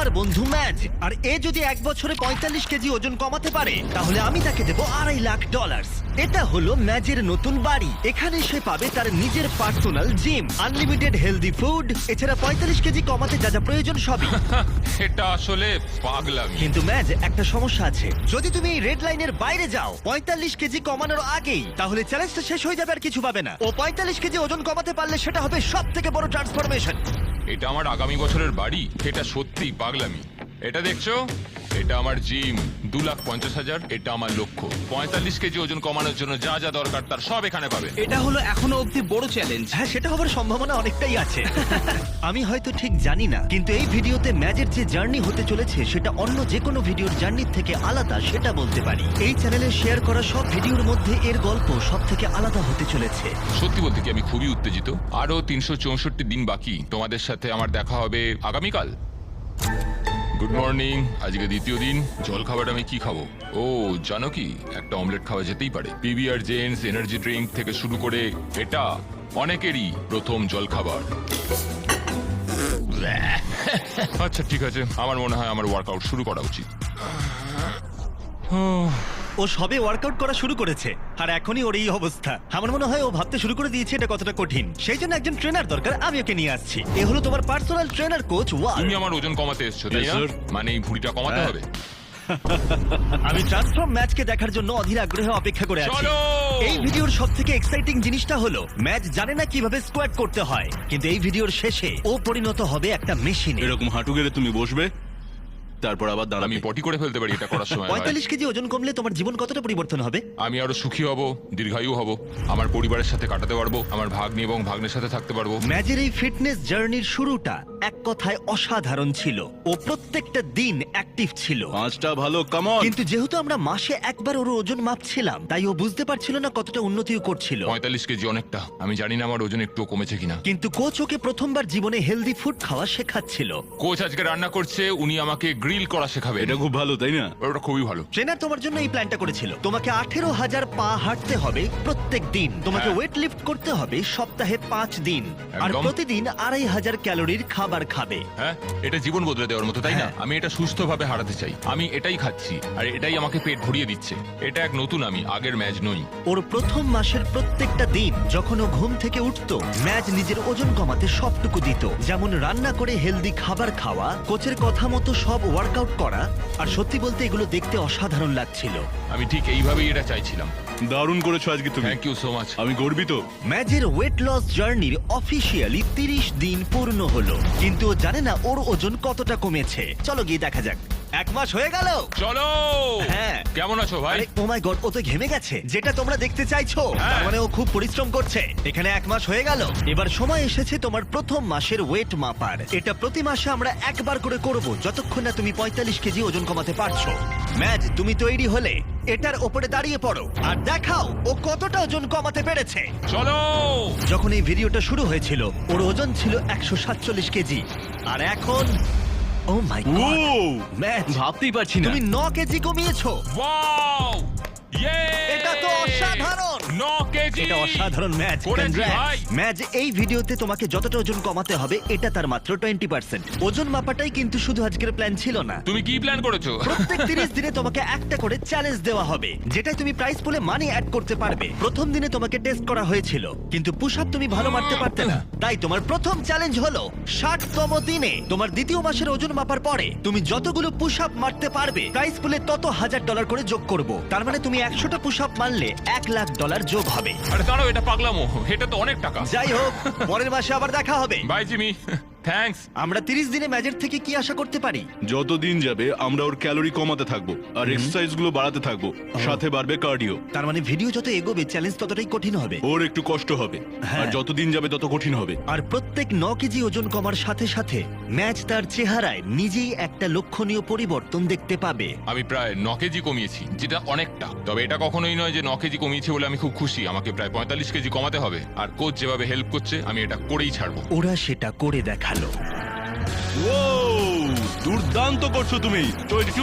আমার বন্ধু ম্যাজ। আর এ যদি 1 বছরে 45 কেজি ওজন কমাতে পারে তাহলে আমি তাকে দেবো $2.5 লাখ। এটা হলো ম্যাজের নতুন বাড়ি। এখানে সে পাবে তার নিজের personal gym, unlimited healthy food, এছাড়া 45 কেজি কমাতে যা যা প্রয়োজন সবই। এটা আসলে পাগলামি। কিন্তু ম্যাজ, একটা সমস্যা আছে। যদি তুমি এই রেড লাইনের বাইরে যাও 45 কেজি কমানোর আগেই, তাহলে চ্যালেঞ্জটা শেষ হয়ে যাবে আর কিছু পাবে না। ও 45 কেজি ওজন কমাতে পারলে সেটা হবে সব থেকে বড় ট্রান্সফরমেশন। এটা আমার আগামী বছরের বাড়ি। এটা সত্যিই পাগলামি। এটা দেখছো, এটা আমার জিম, 2,50,000। এটা আমার লক্ষ্য। 45 কেজি ওজন কমানোর জন্য যা যা দরকার তার সব এখানে পাবে। এটা হলো এখনো অব্দি বড় চ্যালেঞ্জ। হ্যাঁ, সেটা হবার সম্ভাবনা অনেকটাই আছে। আমি হয়তো ঠিক জানি না, কিন্তু এই ভিডিওতে ম্যাজের যে জার্নি হতে চলেছে সেটা অন্য যে কোনো ভিডিওর জার্নির থেকে আলাদা, সেটা বলতে পারি। এই চ্যানেলে শেয়ার করা সব ভিডিওর মধ্যে এর গল্প সব থেকে আলাদা হতে চলেছে। সত্যি বলতে কি আমি খুবই উত্তেজিত। আরো 364 দিন বাকি। তোমাদের সাথে আমার দেখা হবে আগামীকাল। Good morning. আজকে দ্বিতীয় দিন। জল খাবার আমি কি খাবো? ও জানো কি, একটা অমলেট খাওয়া যেতেই পারে। পিবিআর জেন্স এনার্জি ড্রিঙ্ক থেকে শুরু করে এটা অনেকেরই প্রথম জল খাবার। আচ্ছা ঠিক আছে, আমার মনে হয় আমার ওয়ার্কআউট শুরু করা উচিত। ও সবে ওয়ার্কআউট করা শুরু করেছে আর এখনই ওর এই অবস্থা। আমার মনে হয় ও ভাবতে শুরু করে দিয়েছে এটা কতটা কঠিন। সেই জন্য একজন ট্রেনার দরকার, আমি ওকে নিয়ে আসছি। এ হলো তোমার পার্সোনাল ট্রেনার কোচ ওয়াল। তুমি আমার ওজন কমাতে এসেছো তাই না? Yes, sir. মানে এই ভুঁড়িটা কমাতে হবে। আমি ট্রান্সফর্ম ম্যাচকে দেখার জন্য অধীর আগ্রহে অপেক্ষা করে আছি। চলো! এই ভিডিওর সবথেকে এক্সাইটিং জিনিসটা হলো ম্যাচ জানে না কিভাবে স্কোয়াট করতে হয়, কিন্তু এই ভিডিওর শেষে ও পরিণত হবে একটা মেশিনে। এরকম হাঁটু গেড়ে তুমি বসবে, তারপর আবার আমি দাঁড়াবে। পটি করে ফেলতে পারি এটা করার সময়। ভাই। 45 কেজি ওজন কমলে তোমার জীবন কতটা পরিবর্তন হবে? আমি আরো সুখী হব, দীর্ঘায়ু হব, আমার পরিবারের সাথে কাটাতে পারবো, আমার ভাগ্নি এবং ভাগ্নের সাথে থাকতে পারবো। ম্যাচের এই ফিটনেস জার্নির শুরুটা এক কথায় অসাধারণ ছিল। ও প্রত্যেকটা দিন অ্যাক্টিভ ছিল। 5টা ভালো, কাম অন। কিন্তু যেহেতু আমরা মাসে একবার ওর ওজন মাপছিলাম, তাই ও বুঝতে পারছিল না কতটা উন্নতিও করছিল। 45 কেজি অনেকটা। আমি জানি না আমার ওজন একটু কমেছে কিনা। কিন্তু কোচ ওকে প্রথমবার জীবনে হেলদি ফুড খাওয়া শেখাচ্ছিল। কোচ আজকে রান্না করছে, উনি আমাকে গ্রিল করা শেখাবে। এটা খুব ভালো, তাই না? ওটা খুবই ভালো। ট্রেনার তোমার জন্য এই প্ল্যানটা করেছিল। তোমাকে 18,000 পা হাঁটতে হবে প্রত্যেক দিন। তোমাকে হ্যাঁ। ওয়েট লিফট করতে হবে সপ্তাহে 5 দিন। আর একদম। প্রতিদিন 2,500 ক্যালোরির খাবার খাবে। হ্যাঁ, এটা জীবন বদলে দেওয়ার মতো, তাই না? হ্যাঁ। আমি এটা সুস্থভাবে হারাতে চাই। আমি এটাই খাচ্ছি আর এটাই আমাকে পেট ভরিয়ে দিচ্ছে। এটা এক নতুন আমি, আগের ম্যাচ নই। ওর প্রথম মাসের প্রত্যেকটা দিন যখন ও ঘুম থেকে উঠতো, ম্যাচ নিজের ওজন কমাতে সবটুকু দিত। যেমন রান্না করে হেলদি খাবার খাওয়া, কোচের কথা মতো সব ওয়ার্কআউট করা। আর সত্যি বলতে এগুলো দেখতে অসাধারণ লাগছিল। আমি ঠিক এইভাবেই এটা চাইছিলাম। দারুণ করেছো আজকে তুমি। Thank you so much. আমি গর্বিত। ম্যাচের ওয়েট লস জার্নির অফিসিয়ালি 30 দিন পূর্ণ হলো, কিন্তু ও জানে না ওর ওজন কতটা কমেছে। চলো গিয়ে দেখা যাক। 1 মাস হয়ে গেল। চলো। হ্যাঁ। কেমন আছো ভাই? আরে ও মাই গড, ও তো ঘেমে গেছে, যেটা তোমরা দেখতে চাইছো। হ্যাঁ। তার মানে ও খুব পরিশ্রম করছে। এখানে 1 মাস হয়ে গেল। এবার সময় এসেছে তোমার প্রথম মাসের ওয়েট মাপার। এটা প্রতি মাসে আমরা একবার করে করব, যতক্ষণ না তুমি 45 কেজি ওজন কমাতে পারছো। ম্যাচ, তুমি তৈরি হলে এটার ওপরে দাঁড়িয়ে পড়ো আর দেখাও ও কতটা ওজন কমাতে পেরেছে। চলো। যখন এই ভিডিওটা শুরু হয়েছিল ওর ওজন ছিল 147 কেজি, আর এখন ও মাই ও গড, ম্যাচ, ভাবতেই পারছি না। তুমি 9 কেজি কমিয়েছো। ওয়াও! ইয়ে! এটা তো অসাধারণ। 9 কেজি। এটা অসাধারণ ম্যাচ। করেছি ভাই। ম্যাচ, এই ভিডিওতে তোমাকে যতটা ওজন কমাতে হবে এটা তার মাত্র 20%। ওজন মাপাটাই কিন্তু শুধু আজকের প্ল্যান ছিল না। তুমি কি প্ল্যান করেছো? প্রত্যেক 30 দিনে তোমাকে একটা করে চ্যালেঞ্জ দেওয়া হবে, যেটাই তুমি প্রাইস পুলে মানি অ্যাড করতে পারবে। প্রথম দিনে তোমাকে টেস্ট করা হয়েছিল, কিন্তু পুশ আপ তুমি ভালো মারতে পারতে না। তাই তোমার প্রথম চ্যালেঞ্জ হলো 60তম দিনে তোমার দ্বিতীয় মাসের ওজন মাপার পরে তুমি যতগুলো পুশ আপ মারতে পারবে, প্রাইস পুলে তত $1,000 করে যোগ করব। তার মানে তুমি 100টা পুশ আপ মারলে $1,00,000 যোগ হবে। আরে দাঁড়াও, এটা পাগলামো। এটা তো অনেক টাকা। যাই হোক, পরের মাসে আবার দেখা হবে। Bye Jimmy. থ্যাঙ্কস। আমরা 30 দিনে ম্যাচের থেকে কি আশা করতে পারি? যত দিন যাবে আমরা ওর ক্যালোরি কমাতে থাকবো আর এক্সারসাইজ গুলো বাড়াতে থাকবো, সাথে বাড়বে কার্ডিও। তার মানে ভিডিও যত এগোবে চ্যালেঞ্জ ততটাই কঠিন হবে। ওর একটু কষ্ট হবে, হ্যাঁ। আর যত দিন যাবে তত কঠিন হবে। আর প্রত্যেক 9 কেজি ওজন কমার সাথে সাথে ম্যাচ তার চেহারায় নিজেই একটা লক্ষণীয় পরিবর্তন দেখতে পাবে। আমি প্রায় 9 কেজি কমিয়েছি, যেটা অনেকটা। তবে এটা কখনোই নয় যে 9 কেজি কমিয়েছি বলে আমি খুব খুশি। আমাকে প্রায় 45 কেজি কমাতে হবে। আর কোচ যেভাবে হেল্প করছে, আমি এটা করেই ছাড়বো। ওরা সেটা করে দেখালো। ও দুর্দান্ত করছো তুমি। 22,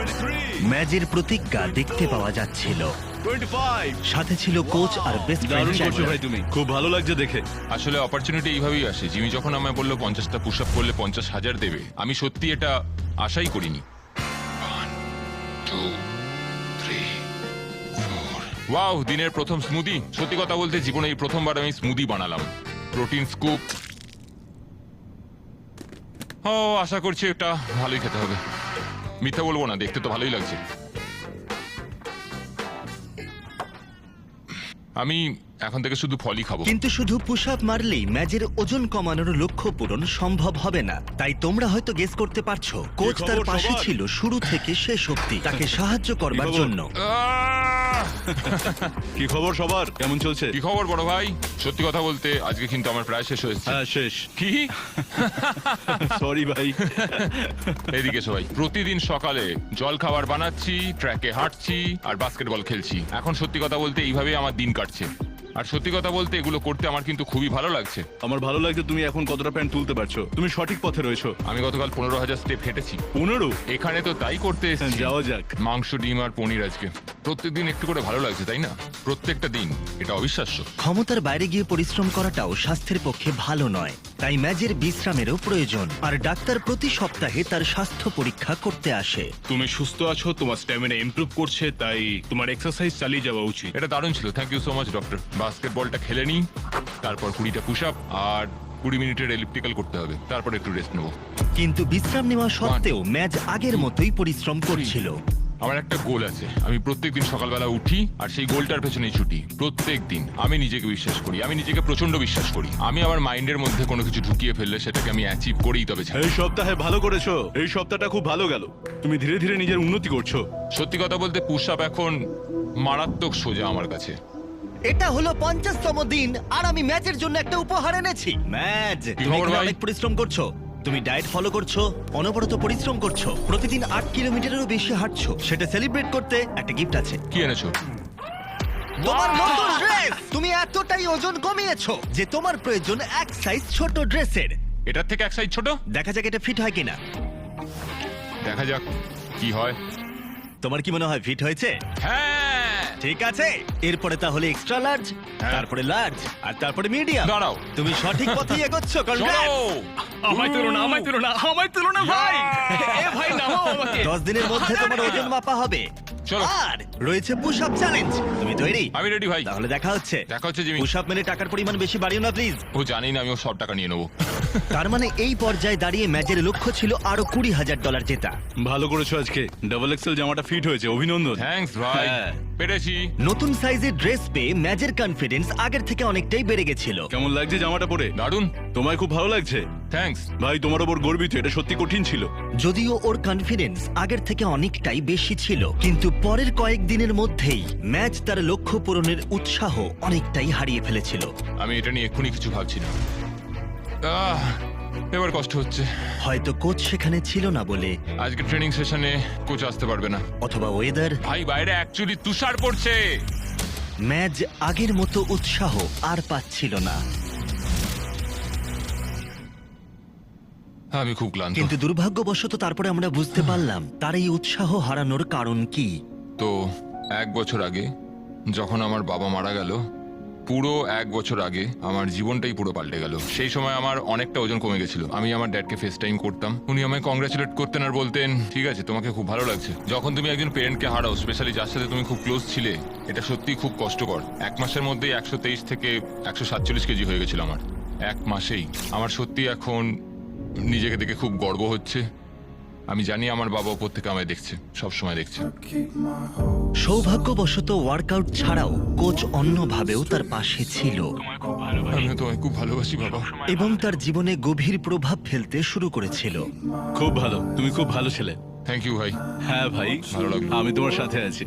23। ম্যাচের প্রতিজ্ঞা দেখতে পাওয়া যাচ্ছিল। 25। সাথে ছিল কোচ আর বেস্ট দারুণ করছো ফ্রেন্ড ভাই তুমি, খুব ভালো লাগছে দেখে। আসলে অপরচুনিটি এইভাবেই আসে। জিমি যখন আমায় বললো 50টা পুশ আপ করলে 50,000 দেবে, আমি সত্যি এটা আশাই করিনি। 1 2 3 4 ওয়াও, দিনের প্রথম স্মুদি। সত্যি কথা বলতে জীবনে এই প্রথমবার আমি স্মুদি বানালাম। Protein scoop. ও, আশা করছি এটা ভালোই খেতে হবে। মিথ্যা বলবো না, দেখতে তো ভালোই লাগছে। আমি এখন থেকে শুধু ফলই খাবো। কিন্তু শুধু পুশ আপ মারলেই ম্যাচের ওজন কমানোর লক্ষ্য পূরণ সম্ভব হবে না। তাই তোমরা হয়তো গেস করতে পারছো কোচ তার খবর পাশে সবার? ছিল শুরু থেকে শেষ অবধি, তাকে সাহায্য করবার খবর? জন্য। আহ! কি খবর সবার, কেমন চলছে? কি খবর বড় ভাই? সত্যি কথা বলতে আজকে কিন্তু আমার প্রায় শেষ হয়েছে। হ্যাঁ শেষ। কি? সরি ভাই। এদিকে সবাই প্রতিদিন সকালে জল খাবার বানাচ্ছি, ট্র্যাকে হাঁটছি আর বাস্কেটবল খেলছি। এখন সত্যি কথা বলতে এইভাবেই আমার দিন কাটছে। আর সত্যি কথা বলতে এগুলো করতে আমার কিন্তু খুবই ভালো লাগছে। আমার ভালো লাগছে তুমি এখন কতটা প্যান্ট তুলতে পারছো, তুমি সঠিক পথে রয়েছো। আমি গতকাল 15,000 স্টেপ হেঁটেছি। 15? এখানে তো তাই করতে এসেছি। যাওয়া যাক। মাংস, ডিম আর পনির আজকে। প্রত্যেকদিন একটু করে ভালো লাগছে, তাই না? প্রত্যেকটা দিন, এটা অবিশ্বাস্য। ক্ষমতার বাইরে গিয়ে পরিশ্রম করাটাও স্বাস্থ্যের পক্ষে ভালো নয়, তাই ম্যাচের বিশ্রামেরও প্রয়োজন। আর ডাক্তার প্রতি সপ্তাহে তার স্বাস্থ্য পরীক্ষা করতে আসে। তুমি সুস্থ আছো, তোমার স্ট্যামিনা ইমপ্রুভ করছে, তাই তোমার এক্সারসাইজ চালিয়ে যাওয়া উচিত। এটা দারুণ ছিল, thank you so much doctor. বাস্কেটবলটা খেলে নিই, তারপর 20টা পুশ আপ আর 20 মিনিটের এলিপ্টিক্যাল করতে হবে, তারপর একটু রেস্ট নেবো। কিন্তু বিশ্রাম নেওয়া সত্ত্বেও ম্যাচ আগের মতোই পরিশ্রম করছিল। আমার একটা গোল আছে, আমি প্রত্যেকদিন সকালবেলা উঠি আর সেই গোলটার পেছনেই ছুটি। প্রত্যেকদিন আমি নিজেকে বিশ্বাস করি, আমি নিজেকে প্রচন্ড বিশ্বাস করি। আমি আমার মাইন্ডের মধ্যে কোনো কিছু ঢুকিয়ে ফেললে সেটাকে আমি অ্যাচিভ করেই তবে ছাড়ি। এই সপ্তাহে ভালো করেছো, এই সপ্তাহটা খুব ভালো গেল, তুমি ধীরে ধীরে নিজের উন্নতি করছো। সত্যি কথা বলতে পুশ আপ এখন মারাত্মক সোজা আমার কাছে। এটা হলো 50তম দিন আর আমি ম্যাচের জন্য একটা উপহার এনেছি। ম্যাচ, তুমি খবর এখানে ভাই? অনেক পরিশ্রম করছো, তুমি ডায়েট ফলো করছো, অনবরত পরিশ্রম করছো, প্রতিদিন 8 কিলোমিটারেরও বেশি হাঁটছো। সেটা সেলিব্রেট করতে একটা গিফট আছে, কি এনেছো? তোমার নতুন ড্রেস। তুমি এতটাই ওজন কমিয়েছো যে তোমার প্রয়োজন এক সাইজ ছোট ড্রেসের। এটার থেকে এক সাইজ ছোট। দেখা যাক এটা ফিট হয় কিনা। দেখা যাক কি হয়। তোমার কি মনে হয় ফিট হয়েছে? হ্যাঁ, ঠিক আছে, এরপরে তাহলে এক্সট্রা লার্জ, হ্যাঁ। তারপরে লার্জ আর তারপরে মিডিয়াম। দাঁড়াও। তুমি সঠিক পথেই এগোচ্ছ। চলো। কনগ্রেটস। আমায় তুলো না, আমায় তুলো না, আমায় তুলো না ভাই। এ ভাই নামাও আমাকে। 10 দিনের মধ্যে তোমার ওজন মাপা হবে। চলো। আর রয়েছে পুশ আপ চ্যালেঞ্জ। তুমি তৈরি? আমি রেডি ভাই। তাহলে দেখা হচ্ছে। দেখা হচ্ছে জিমি। পুশ আপ মেনে টাকার পরিমাণ বেশি বাড়িও না প্লিজ। ও জানি না, আমি ওর সব টাকা নিয়ে নেবো। তার মানে এই পর্যায়ে দাঁড়িয়ে ম্যাচের লক্ষ্য ছিল আরো $20,000 জেতা। ভালো করেছো আজকে, ডাবল এক্সেল জামাটা ফিট হয়েছে, অভিনন্দন। থ্যাঙ্কস ভাই, হ্যাঁ। পেরেছি। নতুন সাইজের ড্রেস পেয়ে ম্যাচের কনফিডেন্স আগের থেকে অনেকটাই বেড়ে গেছিল। কেমন লাগছে জামাটা পরে? দারুণ, তোমায় খুব ভালো লাগছে থ্যাঙ্কস। ভাই, তোমার ওপর গর্বিত, এটা সত্যি কঠিন ছিল। যদিও ওর কনফিডেন্স আগের থেকে অনেকটাই বেশি ছিল, কিন্তু পরের কয়েকদিনের মধ্যেই ম্যাচ তার লক্ষ্য পূরণের উৎসাহ অনেকটাই হারিয়ে ফেলেছিল। আমি এটা নিয়ে এক্ষুনি কিছু ভাবছি না। এবার কষ্ট হচ্ছে। হয়তো কোচ সেখানে ছিল না বলে, আজকে ট্রেনিং সেশনে কোচ আসতে পারবে না। অথবা ওয়েদার। ভাই বাইরে অ্যাকচুয়ালি তুষার পড়ছে। ম্যাচ আগের মতো উৎসাহ আর পাচ্ছিল না। আমি খুব ক্লান্ত। কিন্তু দুর্ভাগ্যবশত তারপরে আমরা বুঝতে পারলাম তার এই উৎসাহ হারানোর কারণ কি। তো 1 বছর আগে যখন আমার বাবা মারা গেল, পুরো 1 বছর আগে আমার জীবনটাই পুরো পাল্টে গেল। সেই সময় আমার অনেকটা ওজন কমে গেছিল। আমি আমার ড্যাডকে ফেস টাইম করতাম, উনি আমায় কংগ্রাচুলেট করতেন আর বলতেন ঠিক আছে, তোমাকে খুব ভালো লাগছে। যখন তুমি একজন পেরেন্টকে হারাও, স্পেশালি যার সাথে তুমি খুব ক্লোজ ছিলে, এটা সত্যিই খুব কষ্টকর। 1 মাসের মধ্যেই 123 থেকে 147 কেজি হয়ে গেছিল আমার, 1 মাসেই। আমার সত্যি এখন নিজেকে দেখে খুব গর্ব হচ্ছে। আমি জানি আমার বাবা ওপর থেকে আমায় দেখছে, সব সময় দেখছে। সৌভাগ্যবশত ওয়ার্কআউট ছাড়াও কোচ অন্যভাবেও তার পাশে ছিল আমি তোমায় খুব ভালোবাসি বাবা। এবং তার জীবনে গভীর প্রভাব ফেলতে শুরু করেছিল। খুব ভালো, তুমি খুব ভালো ছেলে। থ্যাংক ইউ ভাই। হ্যাঁ ভাই, ভালো লাগলো। আমি তোমার সাথে আছি।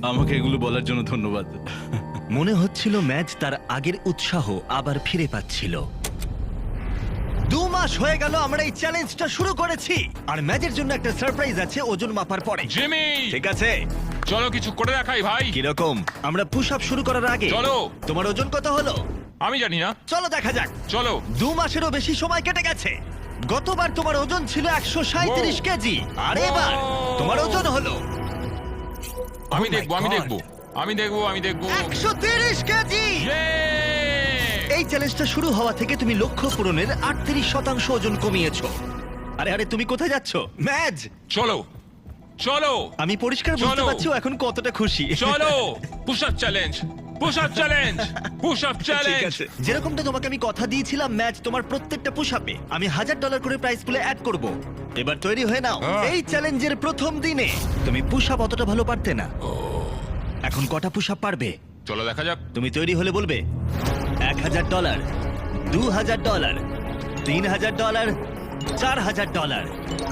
আমাকে এগুলো বলার জন্য ধন্যবাদ। মনে হচ্ছিল ম্যাচ তার আগের উৎসাহ আবার ফিরে পাচ্ছিল। 2 মাস হয়ে গেল আমরা এই চ্যালেঞ্জটা শুরু করেছি, আর ম্যাচের জন্য একটা সারপ্রাইজ আছে ওজন মাপার পরে। জিমি, ঠিক আছে, চলো কিছু করে দেখাই ভাই। কিরকম? আমরা পুশ আপ শুরু করার আগে চলো। তোমার ওজন কত হলো আমি জানি না, চলো দেখা যাক। চলো। 2 মাসেরও বেশি সময় কেটে গেছে। গতবার তোমার ওজন ছিল 137 কেজি, আর এবার তোমার ওজন হলো আমি Oh my দেখবো, আমি God! দেখবো। আমি দেখবো 130 কেজি। Yay! এই চ্যালেঞ্জটা শুরু হওয়া থেকে তুমি লক্ষ্য পূরণের 38% ওজন কমিয়েছো। আরে আরে তুমি কোথায় যাচ্ছ ম্যাজ? চলো চলো আমি পরিষ্কার বুঝতে চলো। পারছি ও এখন কতটা খুশি। চলো push up challenge push up challenge push up ঠিক চ্যালেঞ্জ আছে, যেরকমটা তোমাকে আমি কথা দিয়েছিলাম ম্যাচ, তোমার প্রত্যেকটা পুশ আপে আমি $1000 করে প্রাইস পুলে অ্যাড করব। এবার তৈরি হয়ে নাও। এই চ্যালেঞ্জের প্রথম দিনে তুমি পুশ আপ অতটা ভালো পারতে না, এখন কটা পুশ আপ পারবে? চলো দেখা যাক। তুমি তৈরি হলে বলবে। $1000, $2000, $3000, $4000,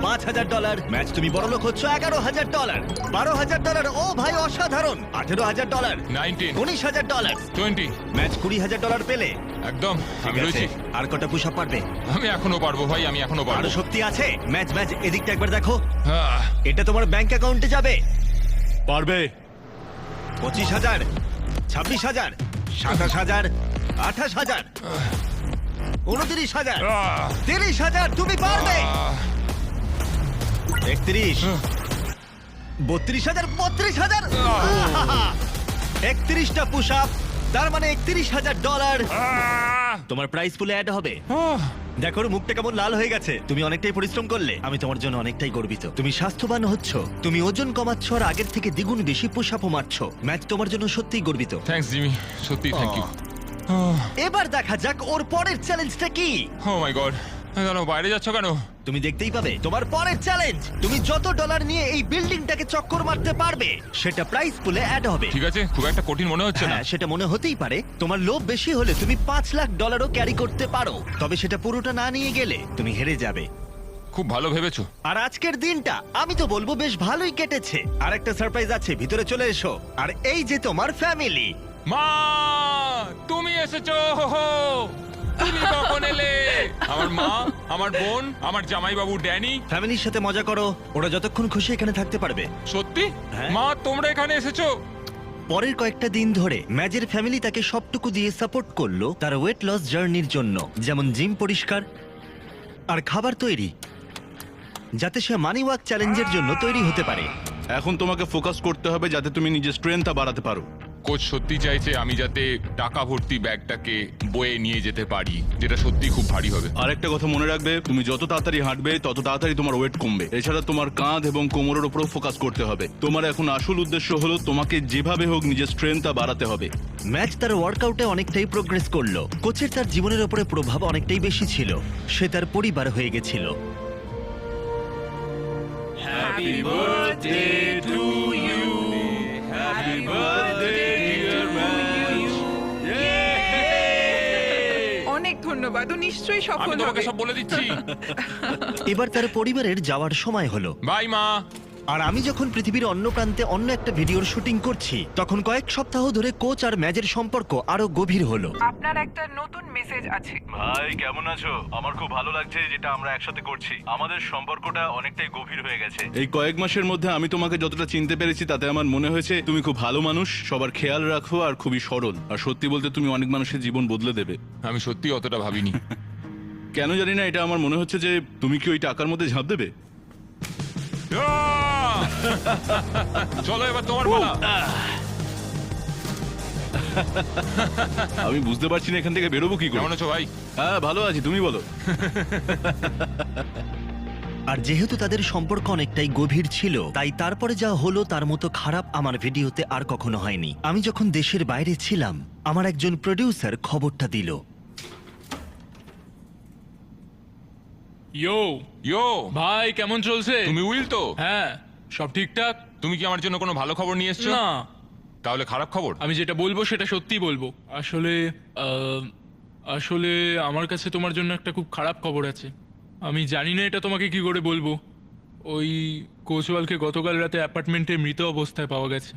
$5000। ম্যাচ তুমি বড় লোক হচ্ছ। $11000, $12000। ও ভাই অসাধারণ। $18000, 19 $19000। 20 ম্যাচ $20000 পেলে। একদম আমি ঠিক আছে, রয়েছি। আর কটা পুশ আপ পারবে? আমি এখনো পারবো ভাই, আমি এখনো পারবো। আরো শক্তি আছে। ম্যাচ ম্যাচ এদিকটা একবার দেখো। আহ, এটা তোমার ব্যাংক অ্যাকাউন্টে যাবে। পারবে। 25000, 26000, 27000, 28000, 29000, আহ, 30000। তুমি পারবে। আহ, 31, 32000, 32000। 31টা পুশ আপ, তার মানে $31000 আহ, তোমার প্রাইস পুলে অ্যাড হবে। আহ। দেখো ওর মুখটা কেমন লাল হয়ে গেছে। তুমি অনেকটাই পরিশ্রম করলে, আমি তোমার জন্য অনেকটাই গর্বিত। তুমি স্বাস্থ্যবান হচ্ছ, তুমি ওজন কমাচ্ছ, আর আগের থেকে দ্বিগুণ বেশি পুশ আপও মারছো। ম্যাচ তোমার জন্য সত্যিই গর্বিত। থ্যাঙ্কস জিমি, সত্যি থ্যাংক ইউ। এবার দেখা যাক ওর পরের চ্যালেঞ্জটা কি। ও মাই গড, কেন বাইরে যাচ্ছ কেন? তুমি দেখতেই পাবে তোমার পরের চ্যালেঞ্জ। তুমি যত ডলার নিয়ে এই বিল্ডিংটাকে চক্কর মারতে পারবে সেটা প্রাইস পুলে অ্যাড হবে। ঠিক আছে, খুব একটা কঠিন মনে হচ্ছে না। হ্যাঁ, সেটা মনে হতেই পারে। তোমার লোভ বেশি হলে তুমি $5,00,000 ক্যারি করতে পারো, তবে সেটা পুরোটা না নিয়ে গেলে তুমি হেরে যাবে। খুব ভালো ভেবেছো। আর আজকের দিনটা আমি তো বলবো বেশ ভালোই কেটেছে। আর একটা সারপ্রাইজ আছে, ভিতরে চলে এসো। আর এই যে তোমার ফ্যামিলি। মা, তুমি এসেছো। তুমি কখন এলে? আমার মা, আমার বোন, আমার জামাইবাবু ড্যানি। ফ্যামিলির সাথে মজা করো, ওরা যতক্ষণ খুশি এখানে থাকতে পারবে। সত্যি? হ্যাঁ। মা, তোমরা এখানে এসেছো? পরের কয়েকটা দিন ধরে ম্যাজের ফ্যামিলি তাকে সবটুকু দিয়ে সাপোর্ট করলো তার ওয়েট লস জার্নির জন্য, যেমন জিম পরিষ্কার আর খাবার তৈরি, যাতে সে মানি ওয়াক চ্যালেঞ্জের জন্য তৈরি হতে পারে। এখন তোমাকে ফোকাস করতে হবে যাতে তুমি নিজের স্ট্রেংথটা বাড়াতে পারো। কোচ সত্যি চাইছে আমি যাতে টাকা ভর্তি ব্যাগটাকে বয়ে নিয়ে যেতে পারি, যেটা সত্যি খুব ভারী হবে। আরেকটা কথা মনে রাখবে, তুমি যত তাড়াতাড়ি হাঁটবে তত তাড়াতাড়ি তোমার ওয়েট কমবে। এছাড়া তোমার কাঁধ এবং কোমরের উপরও ফোকাস করতে হবে। তোমার এখন আসল উদ্দেশ্য হলো তোমাকে যেভাবে হোক নিজের স্ট্রেংথটা বাড়াতে হবে। ম্যাচ তার ওয়ার্কআউটে অনেকটাই প্রোগ্রেস করলো। কোচের তার জীবনের উপরে প্রভাব অনেকটাই বেশি ছিল। সে তার পরিবার হয়ে গেছিল। অনেক ধন্যবাদ, ও নিশ্চয়ই আমি সফল তোমাকে হবে। সব বলে দিচ্ছি। এবার তার পরিবারের যাওয়ার সময় হলো। বাই মা। আর আমি যখন পৃথিবীর অন্য প্রান্তে অন্য একটা ভিডিওর শুটিং করছি, তখন কয়েক সপ্তাহ ধরে কোচ আর ম্যাচের সম্পর্ক আরো গভীর হলো। আপনার একটা নতুন মেসেজ আছে। ভাই কেমন আছো? আমার খুব ভালো লাগছে যেটা আমরা একসাথে করছি। আমাদের সম্পর্কটা অনেকটাই গভীর হয়ে গেছে। এই কয়েক মাসের মধ্যে আমি তোমাকে যতটা চিনতে পেরেছি তাতে আমার মনে হয়েছে তুমি খুব ভালো মানুষ, সবার খেয়াল রাখো আর খুবই সরল। আর সত্যি বলতে তুমি অনেক মানুষের জীবন বদলে দেবে। আমি সত্যি অতটা ভাবিনি। কেন জানি না, এটা আমার মনে হচ্ছে যে তুমি কি ওই টাকার মধ্যে ঝাঁপ দেবে? আহ! চলো এবার তোমার পালা। আমি বুঝতে পারছি না এখান থেকে বেরোবো কি করে। কেমন আছো ভাই? হ্যাঁ ভালো আছি, তুমি বলো। আর যেহেতু তাদের সম্পর্ক অনেকটাই গভীর ছিল, তাই তারপরে যা হলো তার মতো খারাপ আমার ভিডিওতে আর কখনো হয়নি। আমি যখন দেশের বাইরে ছিলাম, আমার একজন প্রডিউসার খবরটা দিল। ইয়ো ইয়ো ভাই, কেমন চলছে? তুমি উইল তো? হ্যাঁ, সব ঠিকঠাক। তুমি কি আমার জন্য কোনো ভালো খবর নিয়ে এসছো? না, তাহলে খারাপ খবর? আমি যেটা বলবো সেটা সত্যি বলবো। আসলে আসলে আমার কাছে তোমার জন্য একটা খুব খারাপ খবর আছে। আমি জানি না এটা তোমাকে কি করে বলবো। ওই কোচওয়ালকে গতকাল রাতে অ্যাপার্টমেন্টে মৃত অবস্থায় পাওয়া গেছে।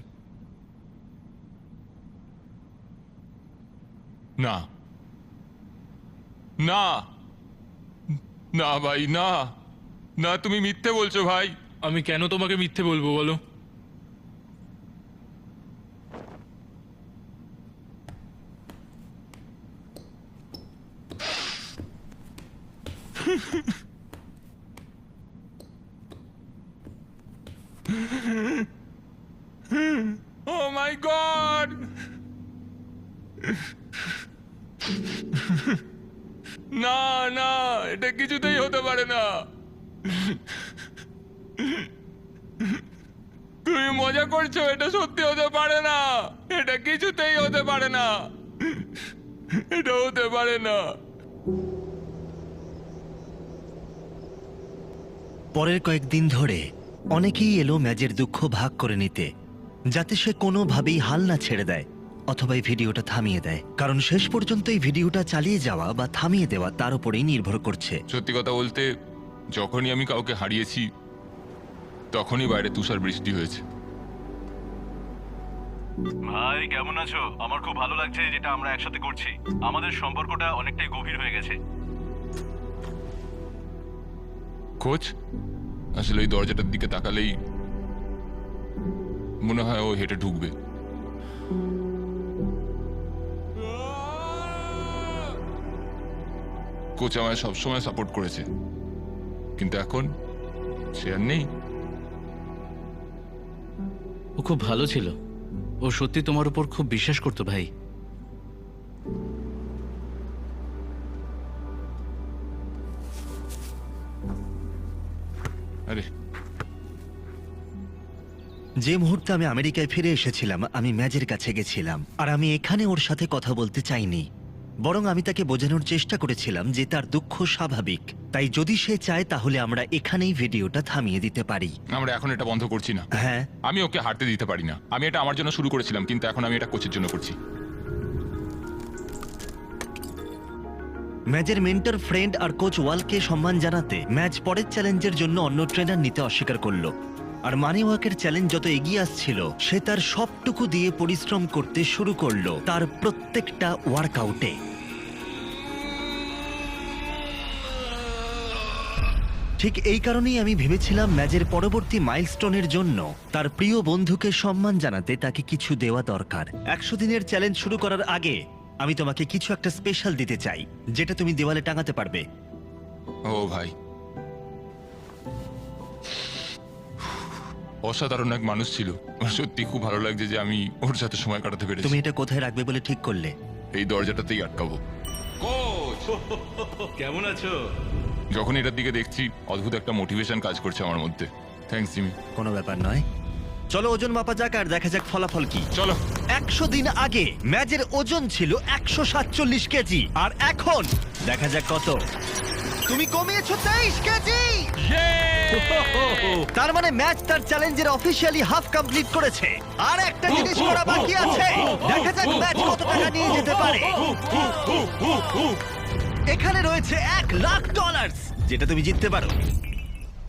না না না ভাই, না না, তুমি মিথ্যে বলছো ভাই। আমি কেন তোমাকে মিথ্যে বলবো বলো? ও মাই গড! কিছুতেই হতে পারে না। তুমি মজা করছো, এটা সত্যি হতে পারে না, এটা কিছুতেই হতে পারে না, এটা হতে পারে না। পরের কয়েকদিন ধরে অনেকেই এলো ম্যাজের দুঃখ ভাগ করে নিতে, যাতে সে কোনোভাবেই হাল না ছেড়ে দেয় অথবা এই ভিডিওটা থামিয়ে দেয়, কারণ শেষ পর্যন্ত এই ভিডিওটা চালিয়ে যাওয়া বা থামিয়ে দেওয়া তার উপরেই নির্ভর করছে। সত্যি কথা বলতে, যখনই আমি কাউকে হারিয়েছি তখনই বাইরে তুষার বৃষ্টি হয়েছে। ভাই কেমন আছো? আমার খুব ভালো লাগছে যেটা আমরা একসাথে করছি। আমাদের সম্পর্কটা অনেকটাই গভীর হয়ে গেছে। কোচ, আসলে ওই দরজাটার দিকে তাকালেই মনে হয় ও হেঁটে ঢুকবে। কোচ আমায় সবসময় সাপোর্ট করেছে, কিন্তু এখন সে আর নেই। ও খুব ভালো ছিল, ও সত্যি তোমার উপর খুব বিশ্বাস করতো ভাই। আরে যে মুহূর্তে আমি আমেরিকায় ফিরে এসেছিলাম, আমি ম্যাজের কাছে গেছিলাম, আর আমি এখানে ওর সাথে কথা বলতে চাইনি, বরং আমি তাকে বোঝানোর চেষ্টা করেছিলাম যে তার দুঃখ স্বাভাবিক, তাই যদি সে চায় তাহলে আমরা এখানেই ভিডিওটা থামিয়ে দিতে পারি। আমরা এখন এটা বন্ধ করছি না। হ্যাঁ, আমি ওকে হারতে দিতে পারি না। আমি এটা আমার জন্য শুরু করেছিলাম, কিন্তু এখন আমি এটা কোচের জন্য করছি। ম্যাজের মেন্টর, ফ্রেন্ড আর কোচ ওয়ালকে সম্মান জানাতে ম্যাচ পরের চ্যালেঞ্জের জন্য অন্য ট্রেনার নিতে অস্বীকার করলো। আর মানি ওয়াকের চ্যালেঞ্জ যত এগিয়ে আসছিল, সে তার সবটুকু দিয়ে পরিশ্রম করতে শুরু করলো তার প্রত্যেকটা ওয়ার্কআউটে। ঠিক এই কারণেই আমি ভেবেছিলাম ম্যাচের পরবর্তী মাইলস্টোনের জন্য তার প্রিয় বন্ধুকে সম্মান জানাতে তাকে কিছু দেওয়া দরকার। 100 দিনের চ্যালেঞ্জ শুরু করার আগে আমি তোমাকে কিছু একটা স্পেশাল দিতে চাই, যেটা তুমি দেওয়ালে টাঙাতে পারবে। ও ভাই, অসাধারণ এক মানুষ ছিল। আমার সত্যি খুব ভালো লাগছে যে আমি ওর সাথে সময় কাটাতে পেরেছি। তুমি এটা কোথায় রাখবে বলে ঠিক করলে? এই দরজাটাতেই আটকাবো। কোচ, কেমন আছো? যখন এটার দিকে দেখছি, অদ্ভুত একটা মোটিভেশন কাজ করছে আমার মধ্যে। Thanks Jimmy. কোনো ব্যাপার নয়, চলো ওজন মাপা যাক আর দেখা যাক ফলাফল কি। চলো। 100 দিন আগে ম্যাচের ওজন ছিল 147 কেজি, আর এখন দেখা যাক কত। তুমি কমিয়েছো 23 কেজি। তার মানে ম্যাচ তার চ্যালেঞ্জের অফিসিয়ালি হাফ কমপ্লিট করেছে, আর একটা জিনিস করা বাকি আছে। দেখা যাক ম্যাচ কত টাকা নিয়ে যেতে পারে। এখানে রয়েছে $1,00,000, যেটা তুমি জিততে পারো।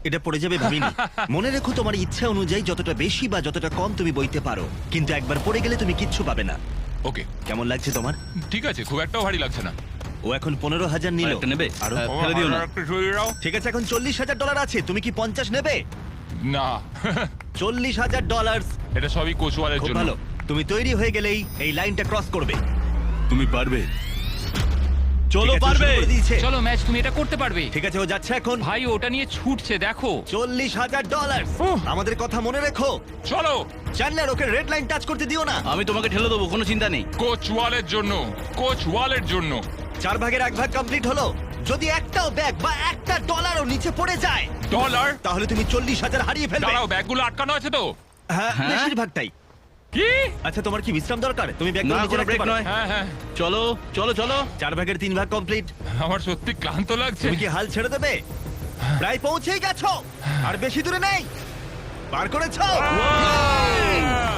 এটা পড়ে যাবে ভাবিনি। মনে রেখো, তোমার ইচ্ছা অনুযায়ী যতটা বেশি বা যতটা কম তুমি বইতে পারো, কিন্তু একবার পড়ে গেলে তুমি কিচ্ছু পাবে না। ওকে, কেমন লাগছে তোমার? ঠিক আছে, খুব একটাও ভারী লাগছে না। ও এখন 15,000 নিল। আরেকটা নেবে? আরো? ফেলে দিও না। ঠিক আছে, এখন $40,000 আছে। তুমি কি 50 নেবে? না, $40,000। এটা সবই কোচওয়ালের খুব জন্য। ভালো, তুমি তৈরি হয়ে গেলেই এই লাইনটা ক্রস করবে। তুমি পারবে। চলো, পারবে। চলো ম্যাচ, তুমি এটা করতে পারবে। ঠিক আছে, ও যাচ্ছে এখন। ভাই ওটা নিয়ে ছুটছে, দেখো। $40,000। আমাদের কথা মনে রেখো। চলো। Chandler, okay red line touch করতে দিও না। আমি তোমাকে ঠেলে দেবো, কোনো চিন্তা নেই। কোচওয়ালের জন্য, কোচওয়ালের জন্য। 4 ভাগের 1 ভাগ কমপ্লিট হলো। যদি একটাও ব্যাগ বা একটা ডলারও নিচে পড়ে যায়, ডলার? তাহলে তুমি 40,000 হারিয়ে ফেলবে। দাঁড়াও, ব্যাগগুলো আটকানো আছে তো? হ্যাঁ, হ্যাঁ? বেশিরভাগটাই। কি? আচ্ছা, তোমার কি বিশ্রাম দরকার? তুমি ব্যাগ না, নিচে কোনো রাখতে ব্রেক পারো। নয়। হ্যাঁ হ্যাঁ, চলো চলো চলো। 4 ভাগের 3 ভাগ কমপ্লিট। আমার সত্যি ক্লান্ত লাগছে। তুমি কি হাল ছেড়ে দেবে? প্রায় পৌঁছেই গেছো, আর বেশি দূরে নেই। পার করেছো।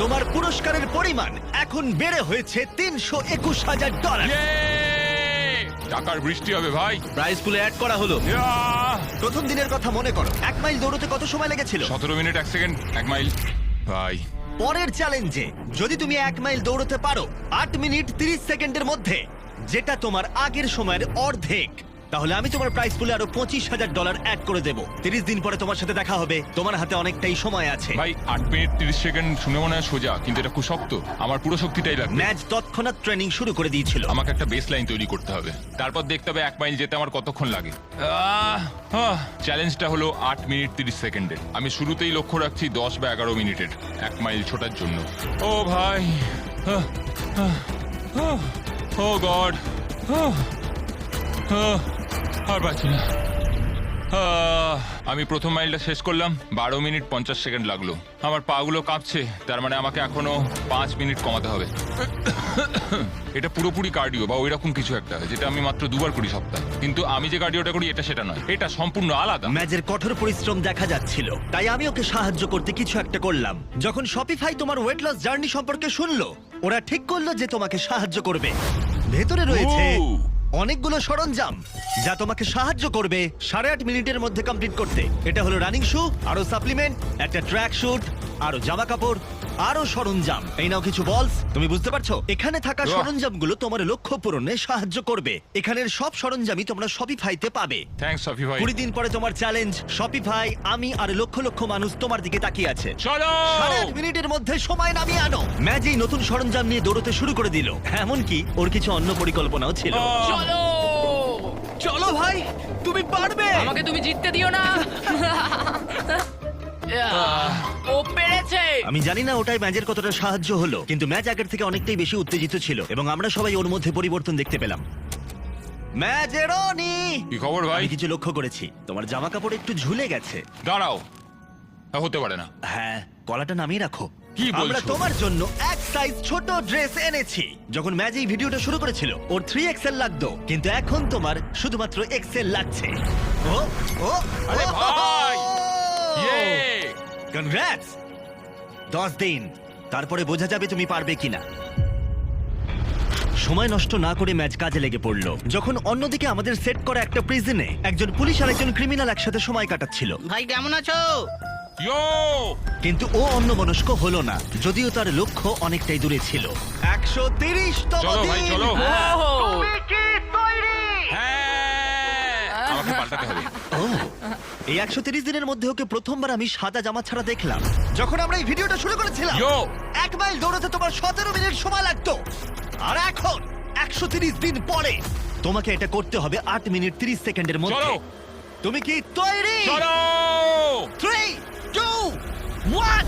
তোমার পুরস্কারের পরিমাণ এখন বেড়ে হয়েছে $321,000। Yay! টাকার বৃষ্টি হবে ভাই। প্রাইস পুলে অ্যাড করা হলো। ইয়াহ! প্রথম দিনের কথা মনে করো, 1 মাইল দৌড়তে কত সময় লেগেছিল? 17 মিনিট 1 সেকেন্ড, 1 মাইল। ভাই, পরের চ্যালেঞ্জে যদি তুমি 1 মাইল দৌড়তে পারো 8 মিনিট 30 সেকেন্ডের মধ্যে, যেটা তোমার আগের সময়ের অর্ধেক, তাহলে আমি তোমার প্রাইস পুলে আরো $25,000 অ্যাড করে দেবো। 30 দিন পরে তোমার সাথে দেখা হবে, তোমার হাতে অনেকটাই সময় আছে। ভাই 8 মিনিট 30 সেকেন্ড শুনে মনে হয় সোজা, কিন্তু এটা খুব শক্ত। আমার পুরো শক্তিটাই লাগবে। ম্যাচ তৎক্ষণাৎ ট্রেনিং শুরু করে দিয়েছিল। আমাকে একটা বেস লাইন তৈরি করতে হবে, তারপর দেখতে হবে 1 মাইল যেতে আমার কতক্ষণ লাগে। চ্যালেঞ্জটা হলো 8 মিনিট 30 সেকেন্ডের। আমি শুরুতেই লক্ষ্য রাখছি 10 বা 11 মিনিটের 1 মাইল ছোটার জন্য। ও ভাই, ও গড, আর পারছি না। আমি প্রথম মাইলটা শেষ করলাম, 12 মিনিট 50 সেকেন্ড লাগলো। আমার পাগুলো কাঁপছে, তার মানে আমাকে এখনো 5 মিনিট কমাতে হবে। এটা পুরোপুরি কার্ডিও বা ওইরকম কিছু একটা, যেটা আমি মাত্র 2 বার করি সপ্তাহে। কিন্তু আমি যে কার্ডিওটা করি এটা সেটা নয়, এটা সম্পূর্ণ আলাদা। ম্যাজের কঠোর পরিশ্রম দেখা যাচ্ছিল, তাই আমি ওকে সাহায্য করতে কিছু একটা করলাম। যখন শপিফাই তোমার ওয়েট লস জার্নি সম্পর্কে শুনলো, ওরা ঠিক করলো যে তোমাকে সাহায্য করবে। ভেতরে রয়েছে ও! অনেকগুলো সরঞ্জাম যা তোমাকে সাহায্য করবে 8.5 মিনিটের মধ্যে কমপ্লিট করতে। এটা হলো রানিং শু, আরো সাপ্লিমেন্ট, একটা ট্র্যাক শুট, আরো জামা কাপড়, আরো সরঞ্জাম। এই নাও কিছু বলস। তুমি বুঝতে পারছো, এখানে থাকা বাহ! সরঞ্জামগুলো তোমার লক্ষ্য পূরণে সাহায্য করবে। এখানের সব সরঞ্জামই তোমরা শপিফাইতে পাবে। থ্যাঙ্কস সফি ভাই। 20 দিন পরে তোমার চ্যালেঞ্জ, শপিফাই, আমি আর লক্ষ লক্ষ মানুষ তোমার দিকে তাকিয়ে আছে। চলো! 8.5 মিনিটের মধ্যে সময় নামিয়ে আনো। ম্যাজি নতুন সরঞ্জাম নিয়ে দৌড়তে শুরু করে দিল, এমনকি ওর কিছু অন্য পরিকল্পনাও ছিল। চলো চলো ভাই, তুমি পারবে। আমাকে তুমি জিততে দিও না। ও পেরেছে। আমি জানি না ওটাই ম্যাজের কতটা সাহায্য হলো, কিন্তু ম্যাচ আগের থেকে অনেকটাই বেশি উত্তেজিত ছিল এবং আমরা সবাই ওর মধ্যে পরিবর্তন দেখতে পেলাম। ম্যাজেরনি, কি খবর ভাই? আমি কিছু লক্ষ্য করেছি, তোমার জামা কাপড় একটু ঝুলে গেছে। দাঁড়াও, হতে পারে না। হ্যাঁ, গলাটা নামিয়ে রাখো। কি বলছো? আমরা তোমার জন্য এক সাইজ ছোট ড্রেস এনেছি। যখন ম্যাজ এই ভিডিওটা শুরু করেছিল ওর 3XL লাগতো, কিন্তু এখন তোমার শুধুমাত্র XL লাগছে। ও ও আরে ভাই! ইয়ে! কনগ্রাটস! 10 দিন, তারপরে বোঝা যাবে তুমি পারবে কিনা। সময় নষ্ট না করে ম্যাচ কাজে লেগে পড়লো। যখন অন্যদিকে আমাদের সেট করা একটা প্রিজনে একজন পুলিশ আর একজন ক্রিমিনাল একসাথে সময় কাটাচ্ছিল। ভাই কেমন আছো? ইয়ো! কিন্তু ও অন্যমনস্ক হলো না, যদিও তার লক্ষ্য অনেকটাই দূরে ছিল। 130তম চলো ভাই, দিন। চলো। তুমি কি তৈরি? হ্যাঁ! আমাকে পাল্টাতে হবে। ও, এই 130 দিনের মধ্যে ওকে প্রথমবার আমি সাদা জামা ছাড়া দেখলাম। যখন আমরা এই ভিডিওটা শুরু করেছিলাম, ইয়ো! 1 মাইল দৌড়াতে তোমার 17 মিনিট সময় লাগতো, আর এখন 130 দিন পরে তোমাকে এটা করতে হবে 8 মিনিট 30 সেকেন্ডের মধ্যে। চলো! তুমি কি তৈরি? চলো! 3, 2, 1,